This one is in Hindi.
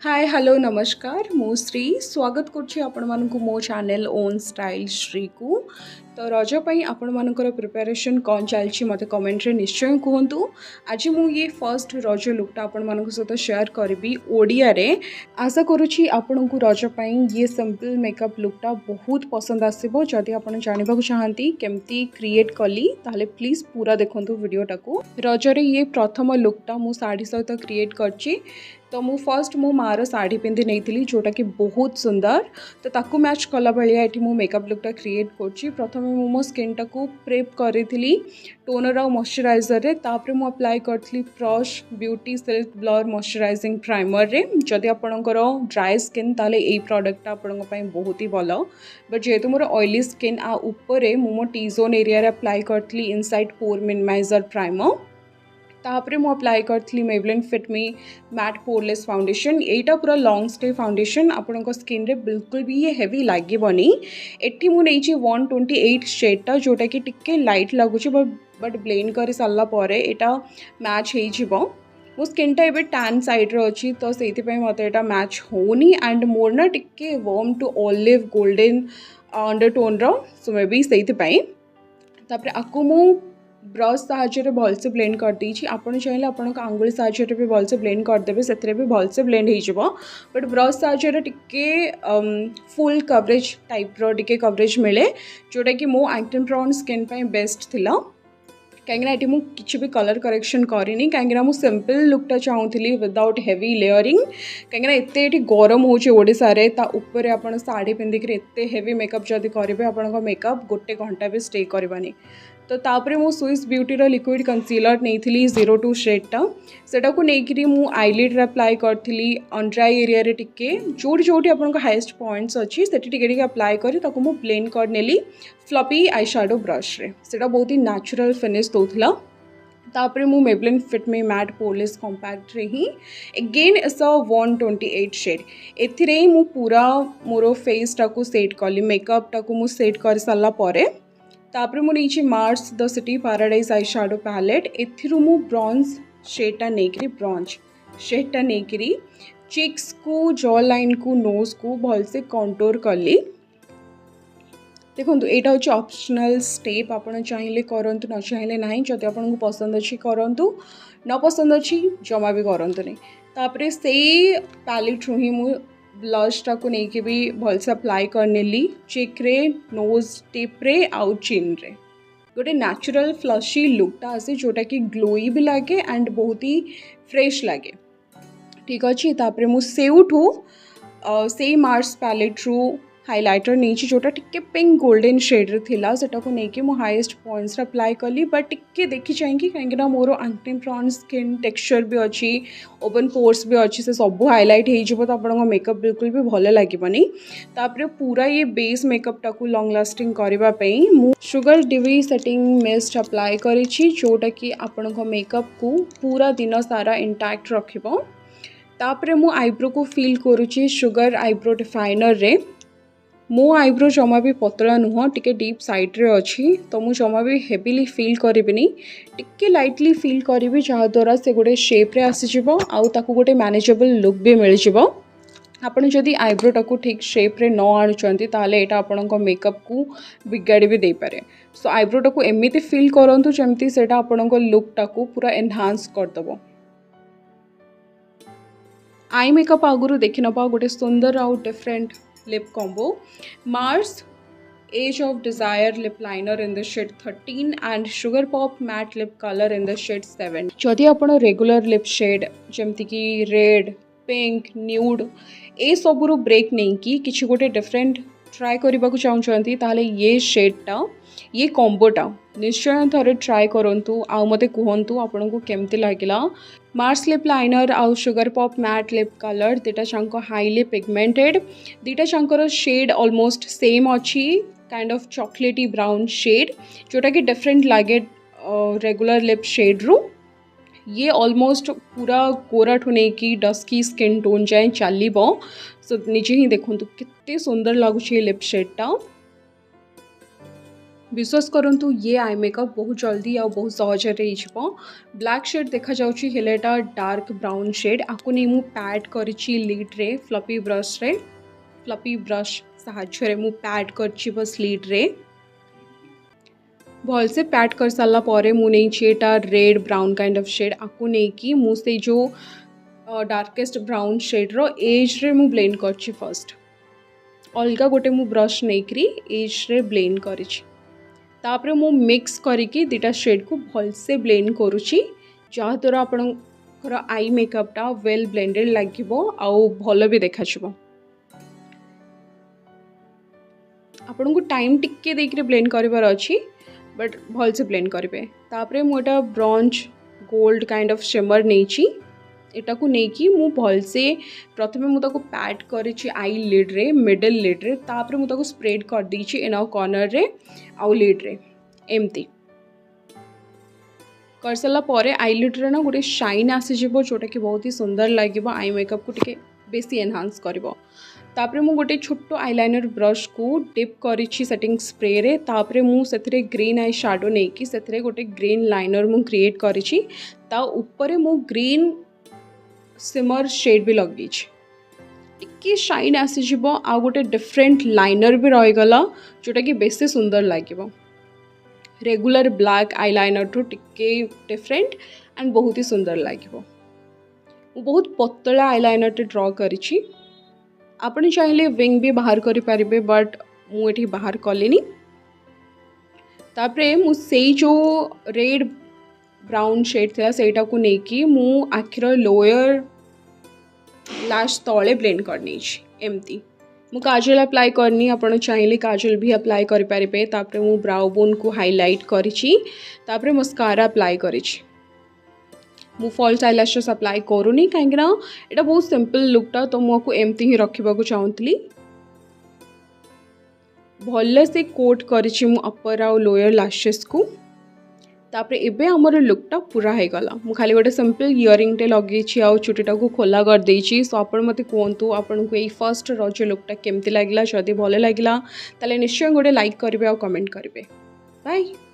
हाय हेलो नमस्कार मु श्री स्वागत करछि आपण मानकु मो चैनल ओन स्टाइल श्री को। तो रज पई आपण मानकर प्रिपरेशन कौन चलछि मते कमेंट रे निश्चय कहतु। आज मु ये फर्स्ट रज लुकटा आपण मानक सहित शेयर करबी ओडिया रे। आशा करूछि आपण को रज पई ये सिंपल मेकअप लुकटा बहुत पसंद आसीबो। जदि आपण जानिबा को चाहंती केमती क्रिएट कली ताले प्लीज पूरा देखंतु वीडियोटा को। रज रे ये प्रथम लुकटा मु साड़ी सहित क्रिएट करछि। तो मु फर्स्ट मो मार साड़ी पिंधि नहीं जोटा कि बहुत सुंदर। तो ताकू मैच कला भाया ये मु मेकअप लुकटा क्रिएट करछि। प्रथम मु मो स्किन टाकू प्रेप करी टोनर और मॉइस्चराइजर रे। तापरे मु अप्लाई करथली fresh beauty silk blur moisturising primer रे। जदि आपणकर ड्राई स्किन ताले ए प्रोडक्ट आपणक पई बहुत ही भलो। बट जेहेतु मोर ऑयली स्किन आ ऊपर मु मो टी जोन एरिया रे अप्लाई करथली इनसाइड पोर मिनिमाइजर प्राइमर। तापरे मु apply करथली Maybelline fit me matte poreless foundation. एटा पूरा लॉन्ग स्टे फाउंडेशन आपनको स्किन रे बिल्कुल भी ये हेवी लागबनी। एठी मु नेछि 128 शेडटा जोटा कि टिके लाइट लागुछि बट ब्लेंड करि सारला परे एटा मैच हे जिवो। मो स्किन टा एबे टैन साइड रे अछि तो सेति पय मते एटा मैच होनी। एंड मोर ना टिके warm to olive golden undertone रो सो मे बी सेति पय। तापरे आकु मु ब्रश साहाଯ୍ୟରେ भलसे ब्लेंड कर देछि। आपण चाहिले आपण आंगुली साहाଯ୍ୟରେ भी भलसे ब्लेंड कर देबे सेतरे भी भलसे ब्लेंड हे जिवो। बट ब्रश साहाଯ୍ୟରେ टिके फुल कवरेज टाइप रो टिके कवरेज मिले जोटा कि मो एक्टिन प्रोन स्किन पय बेस्ट थिला। कहीं ये मुझे किसी भी कलर करेक्शन करनी कहीं मुझे सिंपल लुकटा चाहूली विदाउट हेवी लेयरिंग। कहीं एत गरम होशा ऊपर आप साड़ी पिंधिक एत हेवी मेकअप जदि करेंगे आपण मेकअप गोटे घंटा भी स्टे करवानी। तो तापरे मु स्विस ब्यूटीर लिक्विड कंसीलर नहीं 02 शेडटा सेटा को लेकिन मु आईलिड रे अप्लाई करथली अंड्राई एरिया रे टिके जोटी जोटी आपन हाईएस्ट पॉइंट्स अच्छी सेठी टिके टिके अप्लाई करी ताको मु ब्लेंड कर नेली फ्लफी आई शैडो ब्रश रे। सेटा बहुत ही नेचुरल फिनिश दोथला। तापरे मु Maybelline fit me matte poreless compact रे ही अगेन इस 128 शेड एथिरे मु पूरा मोर फेस टाको सेट कली मेकअप टाको मु सेट कर सारला परे। तापरे मु नीचे Mars the city paradise eye shadow palette एथिरु मु ब्रॉन्ज शेडटा नेकरी ब्रॉन्ज शेडटा नेकरी चिक्स को जॉ लाइन को नोज को भलसे कंटूर कली। देखो यहाँ हूँ ऑप्शनल स्टेप आपड़ चाहिए करंतु न चाहिए ना जब आपको पसंद अच्छी करंतु न पसंद अच्छी जमा भी करंतु नहीं। तापरे से पैलेट रू ही मु ब्लश टाको नहीं भी भलसे अप्लाई करनेली चेक रे नोज टिप रे आउ चिन रे। गोटे नेचुरल फ्लशी लुकटा आसे जोटा कि ग्लोई भी लगे एंड बहुत ही फ्रेश लगे। ठीक अच्छे तापरे मु सेउठू से मार्स पैलेट रू हाइलाइटर नहीं जोटा टिके पिंक गोल्डन शेड रे थिला सेटा को लेकिन मु हाईएस्ट पॉइंट्स अप्लाई कली। बट टिके देखी चाहिए कहीं मोर एक्टिन प्रोन स्किन टेक्सचर भी अच्छी ओपन पोर्स भी अच्छी से सब हाइलाइट हो तो आपन मेकअप बिल्कुल भी भल लगनी। तापरे पूरा ये बेस मेकअप टाकू लॉन्ग लास्टिंग करबा पई मु Sugar dewy setting mist apply करिछि जोटा कि आपन मेकअप को पूरा दिन सारा इंटैक्ट रखिबो। तापरे मु आईब्रो को फिल करूछि शुगर आईब्रो डिफाइनर रे। मो आईब्रो जमा भी पतला नुह टिके डीप साइड रे अच्छी तो मु जमा भी हेवीली फिल करिबिनी टिके लाइटली फिल करी जहाँ द्वारा से गोटे शेप रे आसीजिवो आउ ताकू गोटे मैनेजेबल लुक भी मिल जिवो। आपण जदि आईब्रो टाकू ठीक शेप रे न आणुचंती ताले एटा आपणको मेकअप को बिगाड़ी भी दे पारे। सो आईब्रो टाकू एमिति फिल करंतु जेमति सेटा आपणको लुक टाकू पूरा एनहांस कर दबो। आई मेकअप आगुरु देखि नबा गोटे सुंदर आउ different lip combo Mars age of desire lip liner in the shade 13 and Sugar pop matte lip colour in the shade 7। जदि आपण रेगुलर लिप शेड जमती कि रेड पिंक न्यूड ए सबुरु ब्रेक नहीं कि किछि गोटे डिफरेंट ट्राई करबा को चाहूचंती ताले ये शेडटा ये कॉम्बोटा निश्चय थरे ट्राई करंतु आ मते कहंतु आपनको केमती लागिला। मार्स लिप लाइनर आउ Sugar pop matte lip colour दीटा चांको हाईली पिगमेंटेड दीटा चांकर शेड ऑलमोस्ट सेम अच्छी kind of chocolatey brown shade जोटा कि डिफरेंट लगे रेगुलर लिप शेड रू। ये ऑलमोस्ट पूरा गोरा ठुने की डस्की स्किन टोन जाए चलो। सो निजे ही देखो कितने सुंदर लगुच लिप शेडटा। विश्वास करंतु ये आई मेकअप बहुत जल्दी आ बहुत सहजरे हो ब्लैक शेड देखा जाउची हेलेटा डार्क ब्राउन शेड आकु नहीं मु पैड करिछि लिड रे फ्लफी ब्रश साहाय्य मु पैड करछि बस लिड रे भल से पैड कर सारा पर मुझे red brown kind of shade आकु नहीं कि मुझे जो डार्केस्ट ब्राउन शेड रो एज रे मु ब्लेंड करछि फर्स्ट अलग गोटे मु ब्रश नहीं करी एज रे ब्लेंड करिछि तापरे मु मिक्स करिकी दुटा शेड को भल से ब्लेंड करुछि जहाँ द्वारा आपणकर आई मेकअपटा वेल ब्लेंडेड लागिबो आउ भल भी देखाଯିबो आपन को टाइम टिके देकरे ब्लेंड करिवार अछि बट भल से ब्लेंड करेंगे तापरे मुझे bronze gold kind of shimmer नहीं एटा को नहीं मु भल से प्रथमे मुझे पैड करी आई लिड रे मिडल लिड रे तापरे मुझे स्प्रेड कर देछि एना कॉर्नर रे आउ लिड रे एमती कर सारा पर आई लिड रे ना गोटे शाइन आसीजिवो जोटा कि बहुत ही सुंदर लगे आई मेकअप को टिके बेसी एनहांस करिवो तापरे मु गोटे छोटो आईलाइनर ब्रश को डिप करिछि सेटिंग स्प्रे रे तापरे मु सेथिरे ग्रीन आई शैडो नहीं कि सेथिरे गोटे ग्रीन लाइनर मु क्रिएट करिछि ता ऊपर मु ग्रीन सिमर शेड भी लगेछि टिके शाइन आसीजिवो आ गोटे डिफरेंट लाइनर भी रही गला जोटा कि बेसी सुंदर लागिवो रेगुलर ब्लैक आईलाइनर टू टिके डिफरेंट एंड बहुत ही सुंदर लागिवो बहुत पतला आईलाइनर टे ड्रॉ करिछि आपन चाहिए विंग भी बाहर करि परिबे बट मुझे बाहर कलेनी तापरे मु सेई जो रेड ब्राउन शेड था सेटा को लेकिन मु आखिर लोअर लैश तले ब्लेंड करनी एमती मु काजल अप्लाई करनी आपन चाहिए काजल भी अप्लाई करि परिबे तापरे मु ब्राउ बोन को हाईलाइट करिछि तापरे मस्कारा अप्लाई करिछि मु फॉल्स आईलैशेस अप्लाई करूनी कहीं एटा बहुत सिंपल लुकटा तो मुझे एमती ही रखा चाहूली भल से कोट करिछि मु अपर आउ लोअर लैशेस को तापरे एबे हमर लुकटा पूरा हो गला मु खाली गोटे सिंपल इयरिंग टे लगे आउ चुटीटा को खोला कर देछि सो आपण मते कहतु आपण को यही फर्स्ट रज लुकटा केमती लागला जदि भल लागला ताले निश्चय गोटे लाइक करिवे आ कमेंट करिवे बाय।